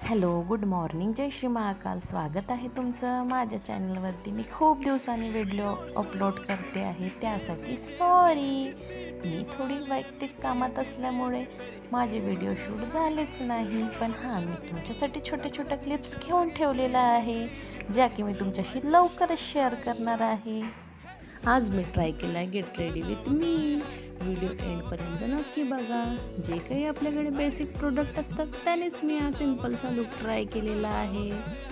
Hello, good morning, जय श्री महाकाल. स्वागत आहे तुमचं माझ्या चॅनलवरती. मी खूप दिवसांनी व्हिडिओ अपलोड करते आहे, त्यासाठी सॉरी. मी थोडी वैयक्तिक कामात असल्यामुळे माझे व्हिडिओ शूट झालेच नाही. पण हां, मी तुमच्यासाठी छोट्या छोट्या क्लिप्स घेऊन ठेवलेल्या आहे, ज्या की मी तुमच्याशी लवकरच शेअर करणार आहे. आज मी ट्राय केला आहे get ready with me. Video एंडपर्यंत नक्की बघा. जे काही आपल्याकडे बेसिक प्रोडक्ट असतात त्यानेच मी हा सिम्पलचा लुक ट्राय केलेला आहे.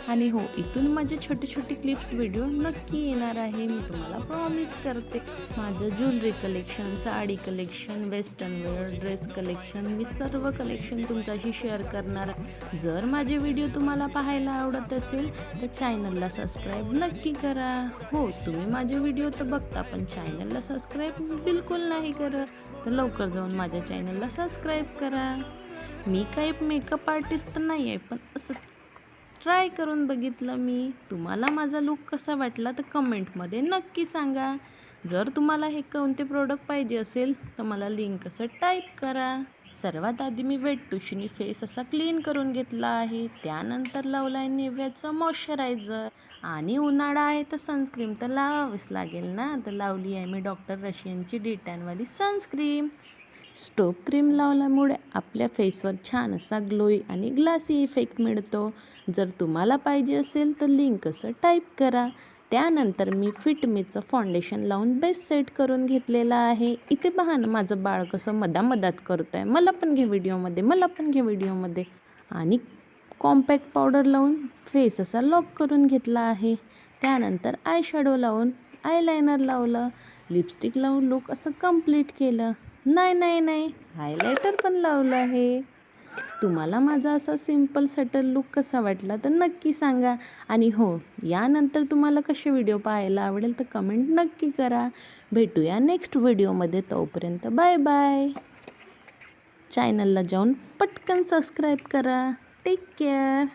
आणि हो, इथून माझे छोटे छोटे क्लिप्स व्हिडिओ नक्की येणार आहे, मी तुम्हाला प्रॉमिस करते. माझं jewellery collection, sari collection, western wear, dress collection, मी सर्व कलेक्शन तुमच्याशी शेअर करणार. जर माझे व्हिडिओ तुम्हाला पाहायला आवडत असेल तर चॅनलला सबस्क्राईब नक्की करा. हो, तुम्ही माझे व्हिडिओ तर बघता पण चॅनलला सबस्क्राईब बिलकुल नाही करत, तर लवकर जाऊन माझ्या चॅनलला सबस्क्राईब करा. मी काही मेकअप आर्टिस्ट तर नाही आहे, पण असं ट्राय करून बघितलं मी. तुम्हाला माझा लुक कसा वाटला तर कमेंटमध्ये नक्की सांगा. जर तुम्हाला हे कोणते प्रोडक्ट पाहिजे असेल तर मला लिंक असं टाईप करा. सर्वात आधी मी वेट टूशनी फेस असा क्लीन करून घेतला आहे. त्यानंतर लावला आहे निव्याचं मॉइश्चरायझर. आणि उन्हाळा आहे तर सनस्क्रीम तर लावावीच लागेल ना, तर लावली आहे मी डॉक्टर रशियनची D10वाली सनस्क्रीम. स्टोक क्रीम लावल्यामुळे आपल्या फेसवर छान असा ग्लोई आणि ग्लासी इफेक्ट मिळतो. जर तुम्हाला पाहिजे असेल तर लिंक असं टाईप करा. त्यानंतर मी फिटमीचं फाउंडेशन लावून बेस सेट करून घेतलेला आहे. इथे पहा ना, माझं बाळ कसं मधात करत आहे, मला पण घे व्हिडिओमध्ये, मला पण घे व्हिडिओमध्ये. आणि कॉम्पॅक्ट पावडर लावून फेस असा लॉक करून घेतला आहे. त्यानंतर आय शॅडो लावून आयलायनर लावलं, लिपस्टिक लावून लुक असं कंप्लीट केलं. नाही, हायलायटर पण लावलं आहे. तुम्हाला माझा असा सिम्पल सटल लुक कसा वाटला तर नक्की सांगा. आणि हो, यानंतर तुम्हाला कसे व्हिडिओ पाहायला आवडेल तर कमेंट नक्की करा. भेटूया नेक्स्ट व्हिडिओमध्ये. तोपर्यंत बाय बाय. चॅनलला जाऊन पटकन सबस्क्राईब करा. Take care.